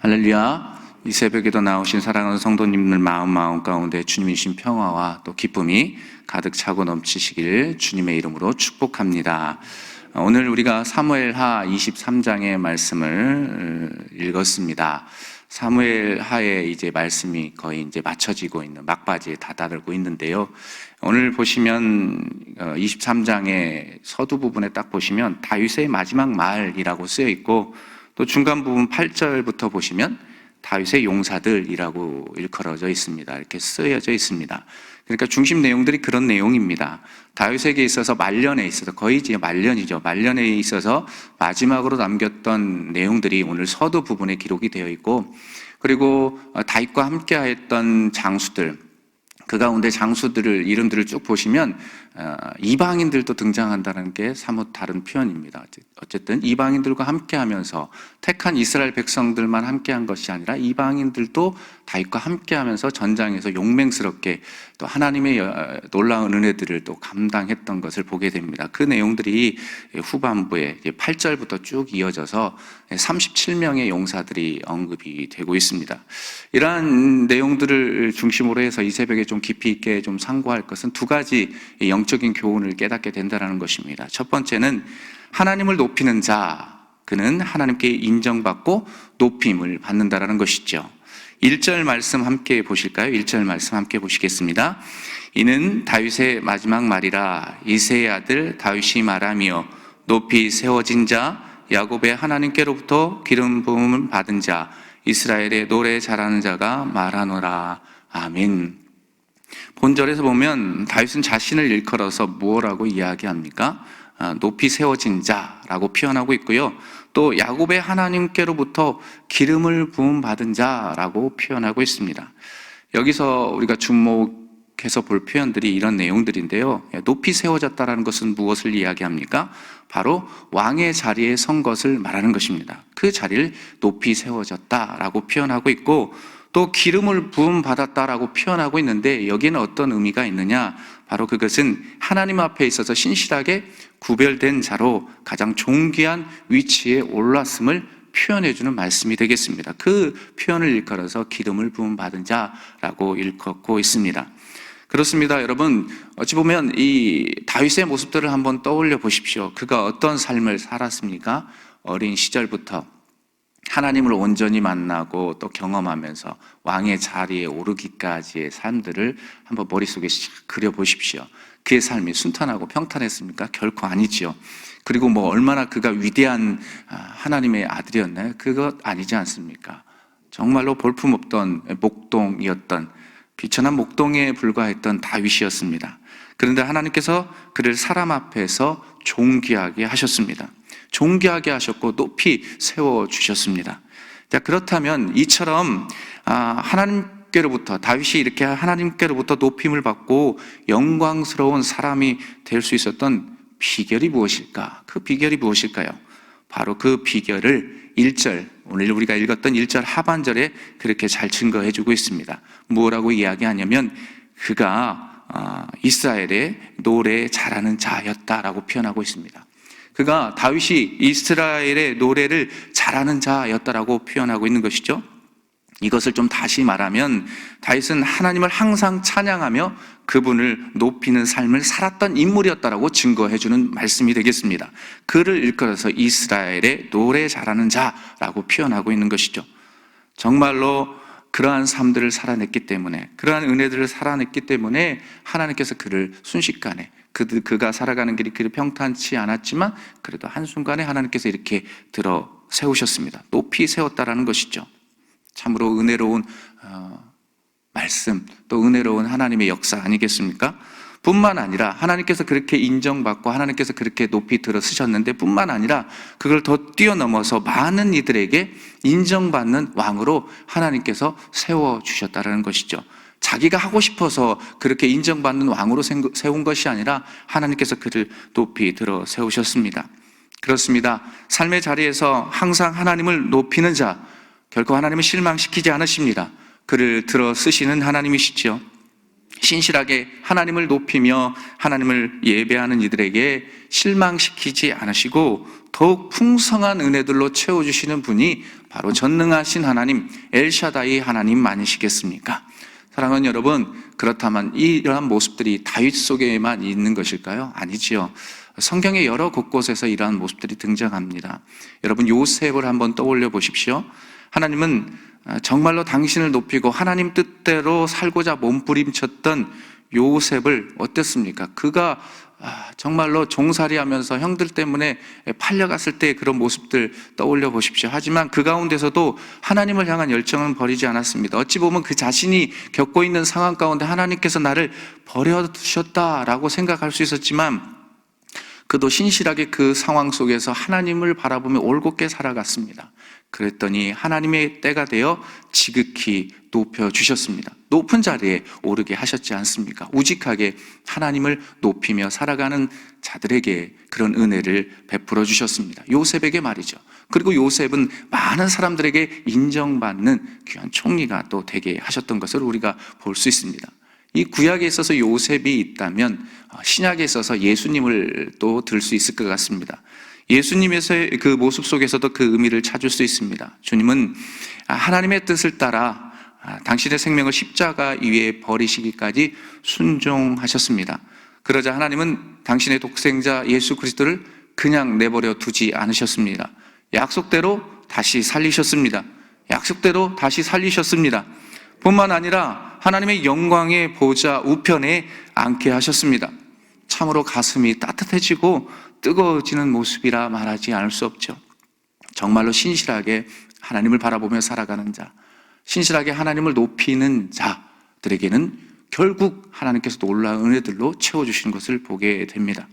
할렐루야. 이 새벽에도 나오신 사랑하는 성도님들 마음 가운데 주님이 주신 평화와 또 기쁨이 가득 차고 넘치시길 주님의 이름으로 축복합니다. 오늘 우리가 사무엘하 23장의 말씀을 읽었습니다. 사무엘하의 이제 말씀이 거의 이제 맞춰지고 있는 막바지에 다다르고 있는데요. 오늘 보시면 23장의 서두 부분에 딱 보시면 다윗의 마지막 말이라고 쓰여 있고, 또 중간 부분 8절부터 보시면 다윗의 용사들이라고 일컬어져 있습니다. 이렇게 쓰여져 있습니다. 그러니까 중심 내용들이 그런 내용입니다. 다윗에게 있어서 말년에 있어서, 거의 이제 말년이죠. 말년에 있어서 마지막으로 남겼던 내용들이 오늘 서두 부분에 기록이 되어 있고, 그리고 다윗과 함께 했던 장수들, 그 가운데 장수들을 이름들을 쭉 보시면 이방인들도 등장한다는 게 사뭇 다른 표현입니다. 어쨌든 이방인들과 함께하면서 택한 이스라엘 백성들만 함께한 것이 아니라 이방인들도 다윗과 함께하면서 전장에서 용맹스럽게 또 하나님의 놀라운 은혜들을 또 감당했던 것을 보게 됩니다. 그 내용들이 후반부에 8절부터 쭉 이어져서 37명의 용사들이 언급이 되고 있습니다. 이러한 내용들을 중심으로 해서 이 새벽에 좀 깊이 있게 좀 상고할 것은 두 가지 영적인 교훈을 깨닫게 된다는 것입니다. 첫 번째는 하나님을 높이는 자, 그는 하나님께 인정받고 높임을 받는다라는 것이죠. 1절 말씀 함께 보실까요? 1절 말씀 함께 보시겠습니다. 이는 다윗의 마지막 말이라. 이새의 아들 다윗이 말하며 높이 세워진 자, 야곱의 하나님께로부터 기름 부음을 받은 자, 이스라엘의 노래 잘하는 자가 말하노라. 아멘. 본절에서 보면 다윗은 자신을 일컬어서 무엇라고 이야기합니까? 높이 세워진 자라고 표현하고 있고요. 또 야곱의 하나님께로부터 기름을 부음 받은 자라고 표현하고 있습니다. 여기서 우리가 주목해서 볼 표현들이 이런 내용들인데요. 높이 세워졌다는 것은 무엇을 이야기합니까? 바로 왕의 자리에 선 것을 말하는 것입니다. 그 자리를 높이 세워졌다라고 표현하고 있고, 또 기름을 부음 받았다라고 표현하고 있는데, 여기에는 어떤 의미가 있느냐? 바로 그것은 하나님 앞에 있어서 신실하게 구별된 자로 가장 존귀한 위치에 올랐음을 표현해주는 말씀이 되겠습니다. 그 표현을 일컬어서 기름을 부음 받은 자라고 일컫고 있습니다. 그렇습니다. 여러분, 어찌 보면 이 다윗의 모습들을 한번 떠올려 보십시오. 그가 어떤 삶을 살았습니까? 어린 시절부터 하나님을 온전히 만나고 또 경험하면서 왕의 자리에 오르기까지의 삶들을 한번 머릿속에 그려보십시오. 그의 삶이 순탄하고 평탄했습니까? 결코 아니지요. 그리고 얼마나 그가 위대한 하나님의 아들이었나요? 그것 아니지 않습니까? 정말로 볼품없던 목동이었던, 비천한 목동에 불과했던 다윗이었습니다. 그런데 하나님께서 그를 사람 앞에서 존귀하게 하셨습니다. 존귀하게 하셨고 높이 세워주셨습니다. 자, 그렇다면 이처럼 하나님께로부터, 다윗이 이렇게 하나님께로부터 높임을 받고 영광스러운 사람이 될 수 있었던 비결이 무엇일까? 그 비결이 무엇일까요? 바로 그 비결을 1절, 오늘 우리가 읽었던 1절 하반절에 그렇게 잘 증거해주고 있습니다. 뭐라고 이야기하냐면 그가 이스라엘의 노래 잘하는 자였다라고 표현하고 있습니다. 그가 다윗이 이스라엘의 노래를 잘하는 자였다라고 표현하고 있는 것이죠. 이것을 좀 다시 말하면 다윗은 하나님을 항상 찬양하며 그분을 높이는 삶을 살았던 인물이었다라고 증거해주는 말씀이 되겠습니다. 그를 일컬어서 이스라엘의 노래 잘하는 자라고 표현하고 있는 것이죠. 정말로 그러한 삶들을 살아냈기 때문에, 그러한 은혜들을 살아냈기 때문에 하나님께서 그를 순식간에, 그가 살아가는 길이 그리 평탄치 않았지만 그래도 한순간에 하나님께서 이렇게 들어 세우셨습니다. 높이 세웠다라는 것이죠. 참으로 은혜로운 말씀, 또 은혜로운 하나님의 역사 아니겠습니까? 뿐만 아니라 하나님께서 그렇게 인정받고 하나님께서 그렇게 높이 들어 쓰셨는데, 뿐만 아니라 그걸 더 뛰어넘어서 많은 이들에게 인정받는 왕으로 하나님께서 세워주셨다는 것이죠. 자기가 하고 싶어서 그렇게 인정받는 왕으로 세운 것이 아니라 하나님께서 그를 높이 들어 세우셨습니다. 그렇습니다. 삶의 자리에서 항상 하나님을 높이는 자, 결코 하나님을 실망시키지 않으십니다. 그를 들어 쓰시는 하나님이시죠. 신실하게 하나님을 높이며 하나님을 예배하는 이들에게 실망시키지 않으시고, 더욱 풍성한 은혜들로 채워주시는 분이 바로 전능하신 하나님 엘샤다이 하나님 아니시겠습니까? 사랑하는 여러분, 그렇다면 이러한 모습들이 다윗 속에만 있는 것일까요? 아니지요. 성경의 여러 곳곳에서 이러한 모습들이 등장합니다. 여러분, 요셉을 한번 떠올려 보십시오. 하나님은 정말로 당신을 높이고 하나님 뜻대로 살고자 몸부림쳤던 요셉을 어땠습니까? 그가 정말로 종살이하면서 형들 때문에 팔려갔을 때 그런 모습들 떠올려 보십시오. 하지만 그 가운데서도 하나님을 향한 열정은 버리지 않았습니다. 어찌 보면 그 자신이 겪고 있는 상황 가운데 하나님께서 나를 버려두셨다라고 생각할 수 있었지만 그도 신실하게 그 상황 속에서 하나님을 바라보며 올곧게 살아갔습니다. 그랬더니 하나님의 때가 되어 지극히 높여주셨습니다. 높은 자리에 오르게 하셨지 않습니까? 우직하게 하나님을 높이며 살아가는 자들에게 그런 은혜를 베풀어 주셨습니다. 요셉에게 말이죠. 그리고 요셉은 많은 사람들에게 인정받는 귀한 총리가 또 되게 하셨던 것을 우리가 볼 수 있습니다. 이 구약에 있어서 요셉이 있다면 신약에 있어서 예수님을 또 들 수 있을 것 같습니다. 예수님에서의 그 모습 속에서도 그 의미를 찾을 수 있습니다. 주님은 하나님의 뜻을 따라 당신의 생명을 십자가 위에 버리시기까지 순종하셨습니다. 그러자 하나님은 당신의 독생자 예수 그리스도를 그냥 내버려 두지 않으셨습니다. 약속대로 다시 살리셨습니다. 약속대로 다시 살리셨습니다. 뿐만 아니라 하나님의 영광의 보좌 우편에 앉게 하셨습니다. 참으로 가슴이 따뜻해지고 뜨거워지는 모습이라 말하지 않을 수 없죠. 정말로 신실하게 하나님을 바라보며 살아가는 자, 신실하게 하나님을 높이는 자들에게는 결국 하나님께서 놀라운 은혜들로 채워주시는 것을 보게 됩니다.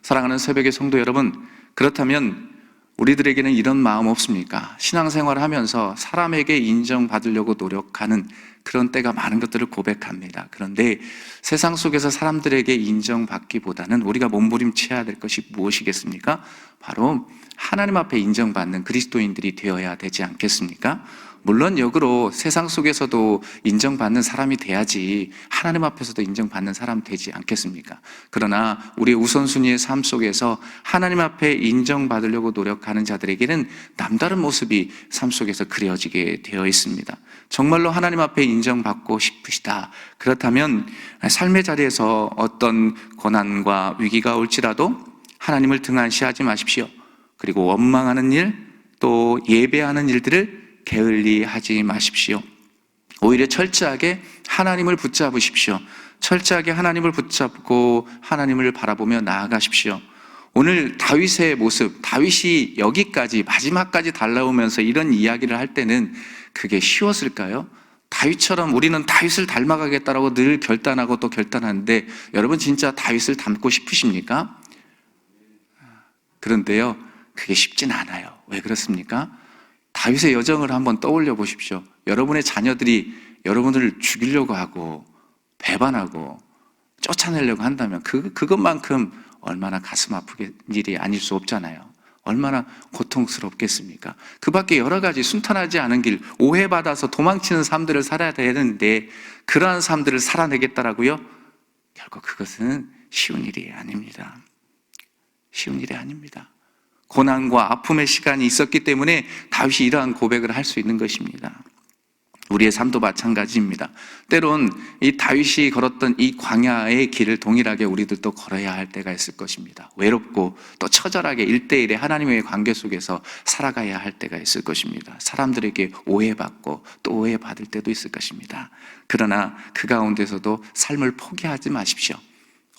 사랑하는 새벽의 성도 여러분, 그렇다면 우리들에게는 이런 마음 없습니까? 신앙생활을 하면서 사람에게 인정받으려고 노력하는 그런 때가 많은 것들을 고백합니다. 그런데 세상 속에서 사람들에게 인정받기보다는 우리가 몸부림쳐야 될 것이 무엇이겠습니까? 바로 하나님 앞에 인정받는 그리스도인들이 되어야 되지 않겠습니까? 물론 역으로 세상 속에서도 인정받는 사람이 돼야지 하나님 앞에서도 인정받는 사람 되지 않겠습니까? 그러나 우리의 우선순위의 삶 속에서 하나님 앞에 인정받으려고 노력하는 자들에게는 남다른 모습이 삶 속에서 그려지게 되어 있습니다. 정말로 하나님 앞에 인정받고 싶으시다. 그렇다면 삶의 자리에서 어떤 고난과 위기가 올지라도 하나님을 등한시하지 마십시오. 그리고 원망하는 일, 또 예배하는 일들을 게을리하지 마십시오. 오히려 철저하게 하나님을 붙잡으십시오. 철저하게 하나님을 붙잡고 하나님을 바라보며 나아가십시오. 오늘 다윗의 모습, 다윗이 여기까지 마지막까지 달라오면서 이런 이야기를 할 때는 그게 쉬웠을까요? 다윗처럼 우리는 다윗을 닮아가겠다라고 늘 결단하고 또 결단하는데 여러분 진짜 다윗을 닮고 싶으십니까? 그런데요, 그게 쉽진 않아요. 왜 그렇습니까? 다윗의 여정을 한번 떠올려 보십시오. 여러분의 자녀들이 여러분들을 죽이려고 하고 배반하고 쫓아내려고 한다면 그것만큼 얼마나 가슴 아프게 일이 아닐 수 없잖아요. 얼마나 고통스럽겠습니까? 그 밖에 여러 가지 순탄하지 않은 길, 오해받아서 도망치는 삶들을 살아야 되는데 그러한 삶들을 살아내겠다라고요? 결국 그것은 쉬운 일이 아닙니다. 쉬운 일이 아닙니다. 고난과 아픔의 시간이 있었기 때문에 다윗이 이러한 고백을 할 수 있는 것입니다. 우리의 삶도 마찬가지입니다. 때론 이 다윗이 걸었던 이 광야의 길을 동일하게 우리들도 걸어야 할 때가 있을 것입니다. 외롭고 또 처절하게 1대1의 하나님의 관계 속에서 살아가야 할 때가 있을 것입니다. 사람들에게 오해받고 또 오해받을 때도 있을 것입니다. 그러나 그 가운데서도 삶을 포기하지 마십시오.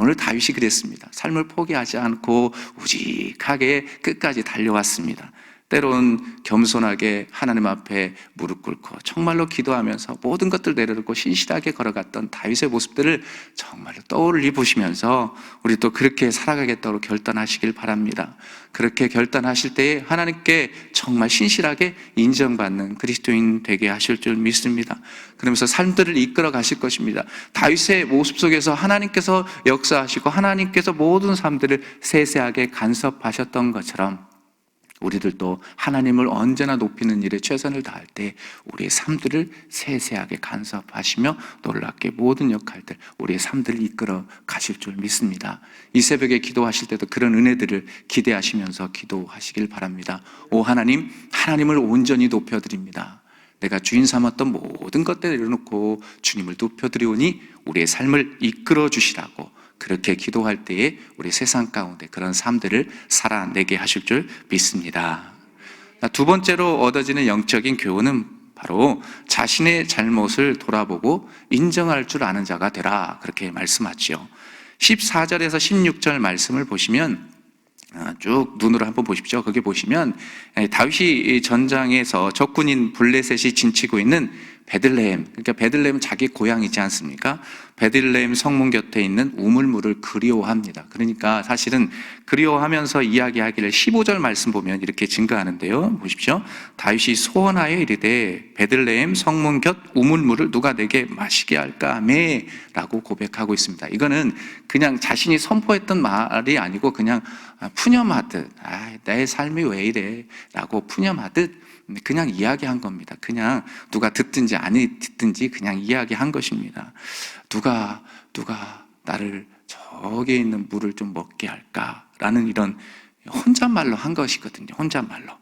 오늘 다윗이 그랬습니다. 삶을 포기하지 않고 우직하게 끝까지 달려왔습니다. 때론 겸손하게 하나님 앞에 무릎 꿇고 정말로 기도하면서 모든 것들 내려놓고 신실하게 걸어갔던 다윗의 모습들을 정말로 떠올리 보시면서 우리 또 그렇게 살아가겠다고 결단하시길 바랍니다. 그렇게 결단하실 때에 하나님께 정말 신실하게 인정받는 그리스도인 되게 하실 줄 믿습니다. 그러면서 삶들을 이끌어 가실 것입니다. 다윗의 모습 속에서 하나님께서 역사하시고 하나님께서 모든 삶들을 세세하게 간섭하셨던 것처럼 우리들도 하나님을 언제나 높이는 일에 최선을 다할 때 우리의 삶들을 세세하게 간섭하시며 놀랍게 모든 역할들, 우리의 삶들을 이끌어 가실 줄 믿습니다. 이 새벽에 기도하실 때도 그런 은혜들을 기대하시면서 기도하시길 바랍니다. 오 하나님, 하나님을 온전히 높여드립니다. 내가 주인 삼았던 모든 것들을 내려놓고 주님을 높여드리오니 우리의 삶을 이끌어 주시라고, 그렇게 기도할 때에 우리 세상 가운데 그런 삶들을 살아내게 하실 줄 믿습니다. 두 번째로 얻어지는 영적인 교훈은 바로 자신의 잘못을 돌아보고 인정할 줄 아는 자가 되라, 그렇게 말씀하지요. 14절에서 16절 말씀을 보시면 쭉 눈으로 한번 보십시오. 거기 보시면 다윗이 전장에서 적군인 블레셋이 진치고 있는 베들레헴, 그러니까 베들레헴은 자기 고향이지 않습니까? 베들레헴 성문 곁에 있는 우물물을 그리워합니다. 그러니까 사실은 그리워하면서 이야기하기를 15절 말씀 보면 이렇게 증가하는데요. 보십시오. 다윗이 소원하여 이르되 베들레헴 성문 곁 우물물을 누가 내게 마시게 할까 하매 라고 고백하고 있습니다. 이거는 그냥 자신이 선포했던 말이 아니고 그냥 푸념하듯 내 삶이 왜 이래 라고 푸념하듯 그냥 이야기한 겁니다. 그냥 누가 듣든지 아니 듣든지 그냥 이야기한 것입니다. 누가 나를 저기에 있는 물을 좀 먹게 할까라는 이런 혼잣말로 한 것이거든요. 혼잣말로.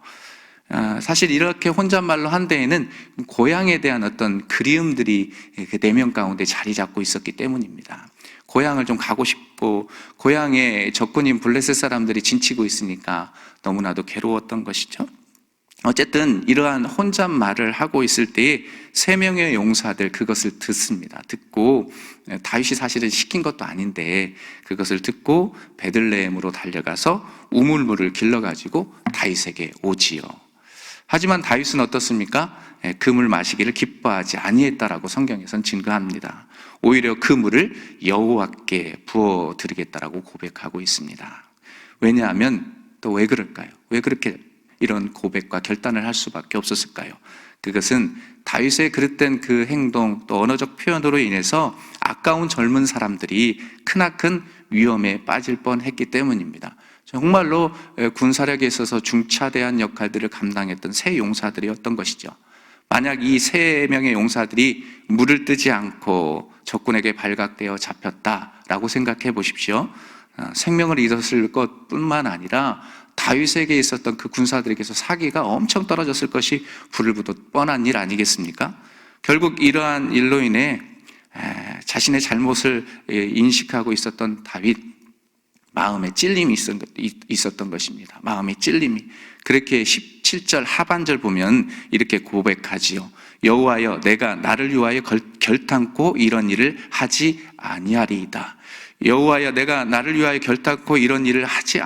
사실 이렇게 혼잣말로 한 데에는 고향에 대한 어떤 그리움들이 그 내면 가운데 자리 잡고 있었기 때문입니다. 고향을 좀 가고 싶고 고향에 적군인 블레셋 사람들이 진치고 있으니까 너무나도 괴로웠던 것이죠. 어쨌든 이러한 혼잣말을 하고 있을 때에 3명의 용사들 그것을 듣습니다. 듣고 다윗이 사실은 시킨 것도 아닌데 그것을 듣고 베들레헴으로 달려가서 우물물을 길러가지고 다윗에게 오지요. 하지만 다윗은 어떻습니까? 그 물 마시기를 기뻐하지 아니했다라고 성경에선 증거합니다. 오히려 그 물을 여호와께 부어드리겠다라고 고백하고 있습니다. 왜냐하면 또 왜 그럴까요? 왜 그렇게 이런 고백과 결단을 할 수밖에 없었을까요? 그것은 다윗의 그릇된 그 행동 또 언어적 표현으로 인해서 아까운 젊은 사람들이 크나큰 위험에 빠질 뻔했기 때문입니다. 정말로 군사력에 있어서 중차대한 역할들을 감당했던 새 용사들이었던 것이죠. 만약 이 3명의 용사들이 물을 뜨지 않고 적군에게 발각되어 잡혔다라고 생각해 보십시오. 생명을 잃었을 것뿐만 아니라 다윗에게 있었던 그 군사들에게서 사기가 엄청 떨어졌을 것이 불을보듯 뻔한 일 아니겠습니까? 결국 이러한 일로 인해 자신의 잘못을 인식하고 있었던 다윗, 마음에 찔림이 있었던 것입니다. 마음의 찔림이. 그렇게 17절 하반절 보면 이렇게 고백하지요. 여호와여, 내가 나를 위하여 결탄코 이런 일을 하지 아니하리이다. 여호와여, 내가 나를 위하여 결탄코 이런 일을 하지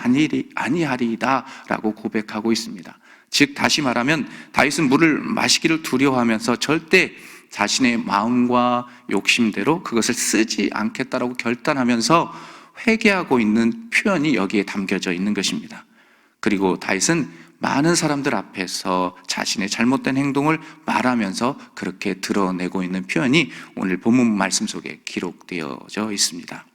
아니하리이다 라고 고백하고 있습니다. 즉 다시 말하면 다윗은 물을 마시기를 두려워하면서 절대 자신의 마음과 욕심대로 그것을 쓰지 않겠다라고 결단하면서 회개하고 있는 표현이 여기에 담겨져 있는 것입니다. 그리고 다윗은 많은 사람들 앞에서 자신의 잘못된 행동을 말하면서 그렇게 드러내고 있는 표현이 오늘 본문 말씀 속에 기록되어져 있습니다.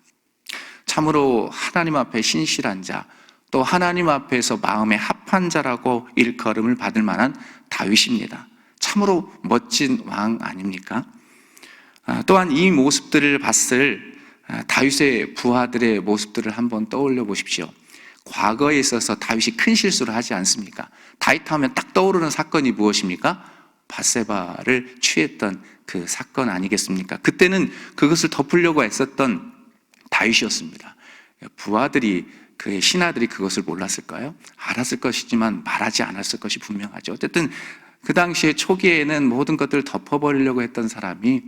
참으로 하나님 앞에 신실한 자, 또 하나님 앞에서 마음에 합한 자라고 일컬음을 받을 만한 다윗입니다. 참으로 멋진 왕 아닙니까? 또한 이 모습들을 봤을 다윗의 부하들의 모습들을 한번 떠올려 보십시오. 과거에 있어서 다윗이 큰 실수를 하지 않습니까? 다윗 하면 딱 떠오르는 사건이 무엇입니까? 밧세바를 취했던 그 사건 아니겠습니까? 그때는 그것을 덮으려고 애썼던 다윗이었습니다. 부하들이, 그의 신하들이 그것을 몰랐을까요? 알았을 것이지만 말하지 않았을 것이 분명하죠. 어쨌든 그 당시에 초기에는 모든 것들을 덮어버리려고 했던 사람이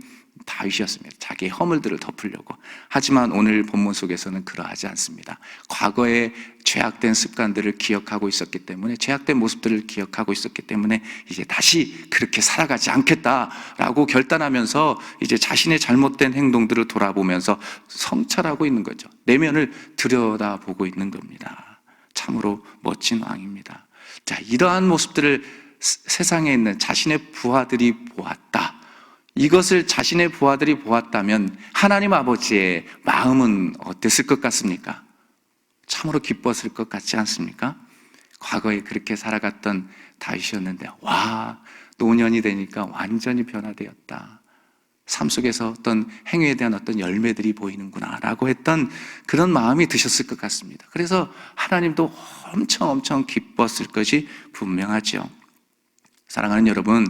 다윗이었습니다. 자기의 허물들을 덮으려고. 하지만 오늘 본문 속에서는 그러하지 않습니다. 과거의 죄악된 습관들을 기억하고 있었기 때문에, 죄악된 모습들을 기억하고 있었기 때문에 이제 다시 그렇게 살아가지 않겠다라고 결단하면서 이제 자신의 잘못된 행동들을 돌아보면서 성찰하고 있는 거죠. 내면을 들여다보고 있는 겁니다. 참으로 멋진 왕입니다. 자, 이러한 모습들을 세상에 있는 자신의 부하들이 보았다. 이것을 자신의 부하들이 보았다면 하나님 아버지의 마음은 어땠을 것 같습니까? 참으로 기뻤을 것 같지 않습니까? 과거에 그렇게 살아갔던 다윗이었는데 노년이 되니까 완전히 변화되었다. 삶 속에서 어떤 행위에 대한 어떤 열매들이 보이는구나 라고 했던 그런 마음이 드셨을 것 같습니다. 그래서 하나님도 엄청 기뻤을 것이 분명하죠. 사랑하는 여러분,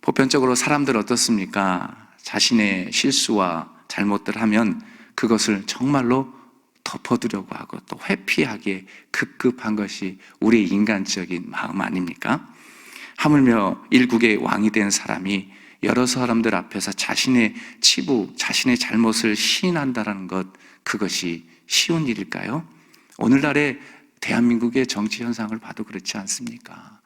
보편적으로 사람들 어떻습니까? 자신의 실수와 잘못들 하면 그것을 정말로 덮어두려고 하고 또 회피하기에 급급한 것이 우리의 인간적인 마음 아닙니까? 하물며 일국의 왕이 된 사람이 여러 사람들 앞에서 자신의 치부, 자신의 잘못을 시인한다는 것, 그것이 쉬운 일일까요? 오늘날의 대한민국의 정치 현상을 봐도 그렇지 않습니까?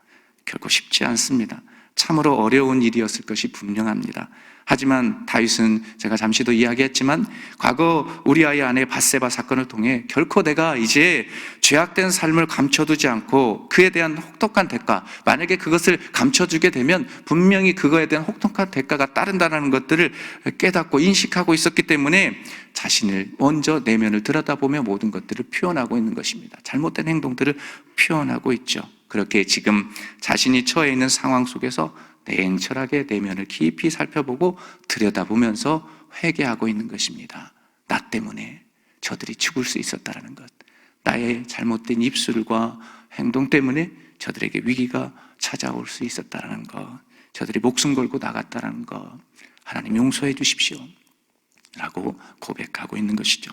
결코 쉽지 않습니다. 참으로 어려운 일이었을 것이 분명합니다. 하지만 다윗은 제가 잠시도 이야기했지만 과거 우리아의 아내 밧세바 사건을 통해 결코 내가 이제 죄악된 삶을 감춰두지 않고 그에 대한 혹독한 대가, 만약에 그것을 감춰주게 되면 분명히 그거에 대한 혹독한 대가가 따른다는 것들을 깨닫고 인식하고 있었기 때문에 자신을 먼저 내면을 들여다보며 모든 것들을 표현하고 있는 것입니다. 잘못된 행동들을 표현하고 있죠. 그렇게 지금 자신이 처해 있는 상황 속에서 냉철하게 내면을 깊이 살펴보고 들여다보면서 회개하고 있는 것입니다. 나 때문에 저들이 죽을 수 있었다는 것, 나의 잘못된 입술과 행동 때문에 저들에게 위기가 찾아올 수 있었다는 것, 저들이 목숨 걸고 나갔다는 것, 하나님 용서해 주십시오 라고 고백하고 있는 것이죠.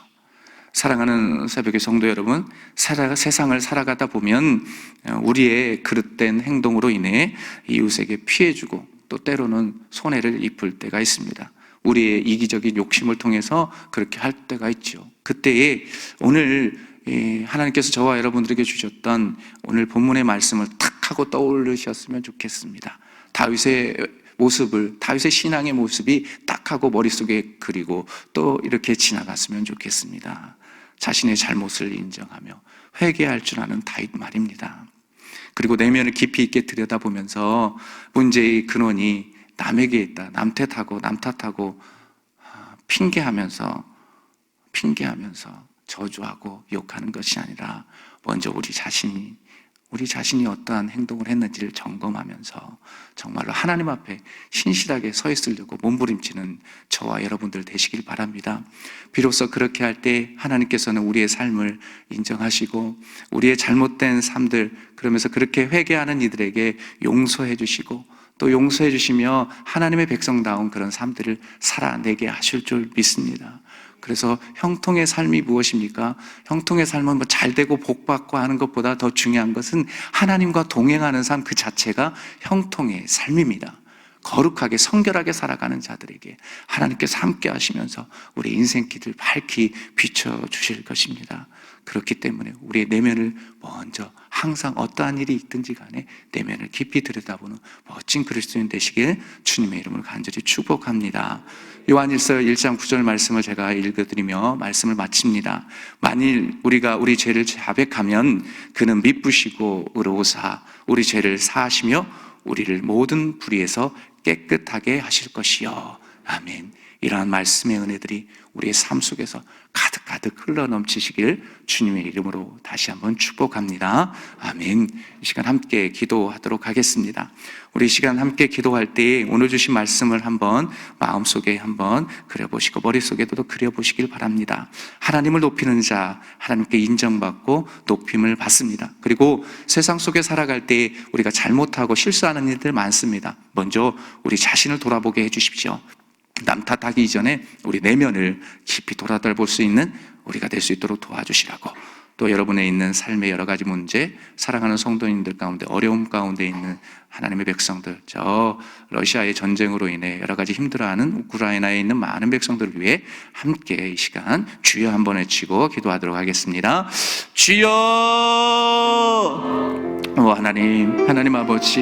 사랑하는 새벽의 성도 여러분, 세상을 살아가다 보면 우리의 그릇된 행동으로 인해 이웃에게 피해주고 또 때로는 손해를 입을 때가 있습니다. 우리의 이기적인 욕심을 통해서 그렇게 할 때가 있죠. 그때에 오늘 하나님께서 저와 여러분들에게 주셨던 오늘 본문의 말씀을 탁 하고 떠올리셨으면 좋겠습니다. 다윗의 신앙의 모습이 딱 하고 머릿속에 그리고 또 이렇게 지나갔으면 좋겠습니다. 자신의 잘못을 인정하며 회개할 줄 아는 다윗 말입니다. 그리고 내면을 깊이 있게 들여다보면서 문제의 근원이 남에게 있다. 남 탓하고 핑계하면서 저주하고 욕하는 것이 아니라 먼저 우리 자신이 어떠한 행동을 했는지를 점검하면서 정말로 하나님 앞에 신실하게 서 있으려고 몸부림치는 저와 여러분들 되시길 바랍니다. 비로소 그렇게 할 때 하나님께서는 우리의 삶을 인정하시고 우리의 잘못된 삶들, 그러면서 그렇게 회개하는 이들에게 용서해 주시고 또 용서해 주시며 하나님의 백성다운 그런 삶들을 살아내게 하실 줄 믿습니다. 그래서 형통의 삶이 무엇입니까? 형통의 삶은 잘되고 복받고 하는 것보다 더 중요한 것은 하나님과 동행하는 삶 그 자체가 형통의 삶입니다. 거룩하게 성결하게 살아가는 자들에게 하나님께서 함께 하시면서 우리 인생길을 밝히 비춰주실 것입니다. 그렇기 때문에 우리의 내면을 먼저 항상 어떠한 일이 있든지 간에 내면을 깊이 들여다보는 멋진 그리스도인 되시길 주님의 이름으로 간절히 축복합니다. 요한일서 1장 9절 말씀을 제가 읽어드리며 말씀을 마칩니다. 만일 우리가 우리 죄를 자백하면 그는 미쁘시고 의로우사 우리 죄를 사하시며 우리를 모든 불의에서 깨끗하게 하실 것이요. 아멘. 이러한 말씀의 은혜들이 우리의 삶 속에서 가득가득 흘러넘치시길 주님의 이름으로 다시 한번 축복합니다. 아멘. 이 시간 함께 기도하도록 하겠습니다. 우리 이 시간 함께 기도할 때 오늘 주신 말씀을 한번 마음속에 한번 그려보시고 머릿속에도 그려보시길 바랍니다. 하나님을 높이는 자, 하나님께 인정받고 높임을 받습니다. 그리고 세상 속에 살아갈 때 우리가 잘못하고 실수하는 일들 많습니다. 먼저 우리 자신을 돌아보게 해주십시오. 남 탓하기 이전에 우리 내면을 깊이 돌아볼 수 있는 우리가 될 수 있도록 도와주시라고, 또 여러분의 있는 삶의 여러 가지 문제, 사랑하는 성도님들 가운데 어려움 가운데 있는 하나님의 백성들, 저 러시아의 전쟁으로 인해 여러 가지 힘들어하는 우크라이나에 있는 많은 백성들을 위해 함께 이 시간 주여 한번 외치고 기도하도록 하겠습니다. 주여! 하나님 아버지,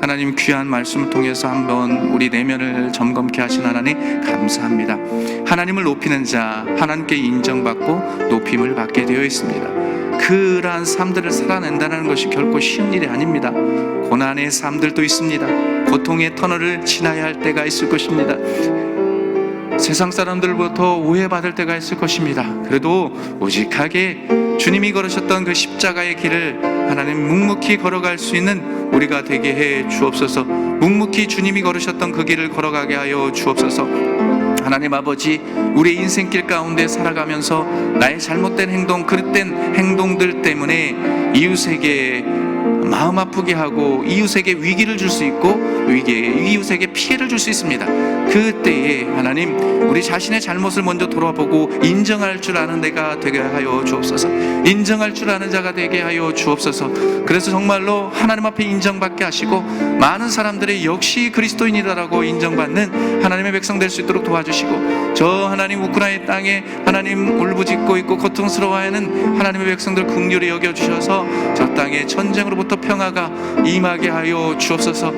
하나님 귀한 말씀을 통해서 한번 우리 내면을 점검케 하신 하나님 감사합니다. 하나님을 높이는 자, 하나님께 인정받고 높임을 받게 되어 있습니다. 그러한 삶들을 살아낸다는 것이 결코 쉬운 일이 아닙니다. 고난의 삶들도 있습니다. 고통의 터널을 지나야 할 때가 있을 것입니다. 세상 사람들부터 오해받을 때가 있을 것입니다. 그래도 오직하게 주님이 걸으셨던 그 십자가의 길을 하나님 묵묵히 걸어갈 수 있는 우리가 되게 해 주옵소서. 묵묵히 주님이 걸으셨던 그 길을 걸어가게 하여 주옵소서. 하나님 아버지, 우리의 인생길 가운데 살아가면서 나의 잘못된 행동, 그릇된 행동들 때문에 이웃에게 마음 아프게 하고 이웃에게 위기를 줄 수 있고 이웃에게 피해를 줄 수 있습니다. 그때에 하나님, 우리 자신의 잘못을 먼저 돌아보고 인정할 줄 아는 내가 되게 하여 주옵소서. 인정할 줄 아는 자가 되게 하여 주옵소서. 그래서 정말로 하나님 앞에 인정받게 하시고 많은 사람들이 역시 그리스도인이다라고 인정받는 하나님의 백성 될 수 있도록 도와주시고, 저 하나님 우크라이나 땅에 하나님 울부짖고 있고 고통스러워하는 하나님의 백성들 긍휼히 여겨주셔서 저 땅에 전쟁으로부터 평화가 임하게 하여 주옵소서.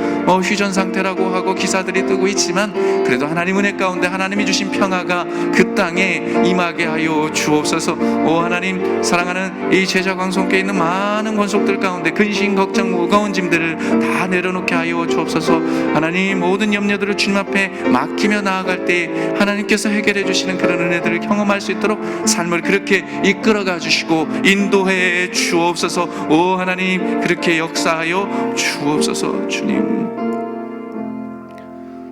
휴전 상태라고 하고 기사들이 뜨고 있지만 그래도 하나님 은혜 가운데 하나님이 주신 평화가 그 땅에 임하게 하여 주옵소서. 오 하나님, 사랑하는 이 제자광송교에 있는 많은 권속들 가운데 근심 걱정 무거운 짐들을 다 내려놓게 하여 주옵소서. 하나님, 모든 염려들을 주님 앞에 맡기며 나아갈 때 하나님께서 해결해 주시는 그런 은혜들을 경험할 수 있도록 삶을 그렇게 이끌어가 주시고 인도해 주옵소서. 오 하나님, 그렇게 역사하여 주옵소서. 주님,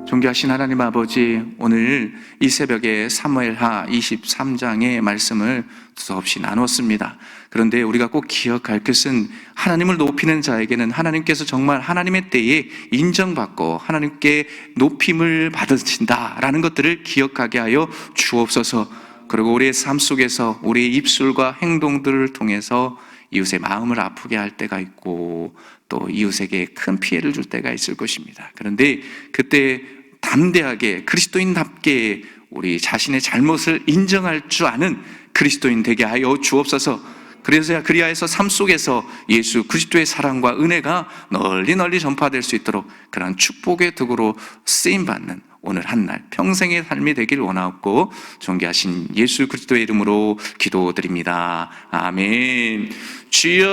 존귀하신 하나님 아버지, 오늘 이 새벽에 사무엘하 23장의 말씀을 두서없이 나눴습니다. 그런데 우리가 꼭 기억할 것은 하나님을 높이는 자에게는 하나님께서 정말 하나님의 때에 인정받고 하나님께 높임을 받으신다라는 것들을 기억하게 하여 주옵소서. 그리고 우리의 삶 속에서 우리의 입술과 행동들을 통해서 이웃의 마음을 아프게 할 때가 있고 또 이웃에게 큰 피해를 줄 때가 있을 것입니다. 그런데 그때 담대하게 그리스도인답게 우리 자신의 잘못을 인정할 줄 아는 그리스도인 되게 하여 주옵소서. 그리하여서 삶 속에서 예수 그리스도의 사랑과 은혜가 널리 전파될 수 있도록 그런 축복의 덕으로 쓰임받는 오늘 한날 평생의 삶이 되길 원하옵고 존귀하신 예수 그리스도의 이름으로 기도드립니다. 아멘. 주여,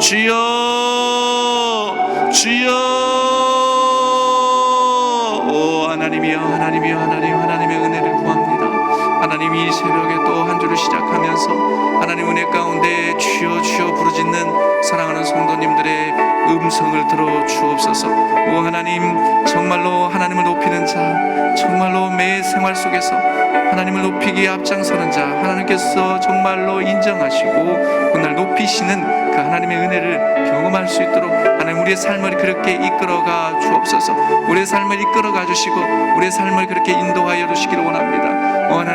주여, 주여. 오 하나님이여, 하나님이여, 하나님의 은혜를 구합니다. 하나님, 이 새벽에 또 한 주를 시작하면서 하나님 은혜 가운데 주여 주여 부르짖는 사랑하는 성도님들의 음성을 들어 주옵소서. 오 하나님, 정말로 하나님을 높이는 자, 정말로 매 생활 속에서 하나님을 높이기에 앞장서는 자, 하나님께서 정말로 인정하시고 그날 높이시는 그 하나님의 은혜를 경험할 수 있도록 하나님 우리의 삶을 그렇게 이끌어가 주옵소서. 우리의 삶을 이끌어가 주시고 우리의 삶을 그렇게 인도하여 주시기를 원합니다.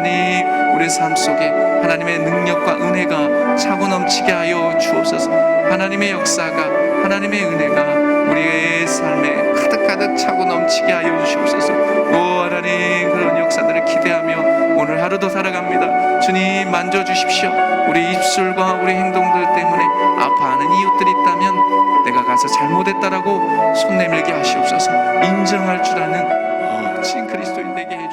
하나님, 우리의 삶 속에 하나님의 능력과 은혜가 차고 넘치게 하여 주옵소서. 하나님의 역사가, 하나님의 은혜가 우리의 삶에 가득가득 차고 넘치게 하여 주시옵소서. 오 하나님, 그런 역사들을 기대하며 오늘 하루도 살아갑니다. 주님, 만져주십시오. 우리 입술과 우리 행동들 때문에 아파하는 이웃들이 있다면 내가 가서 잘못했다라고 손 내밀게 하시옵소서. 인정할 줄 아는 멋진 그리스도인 되게 해주옵소서.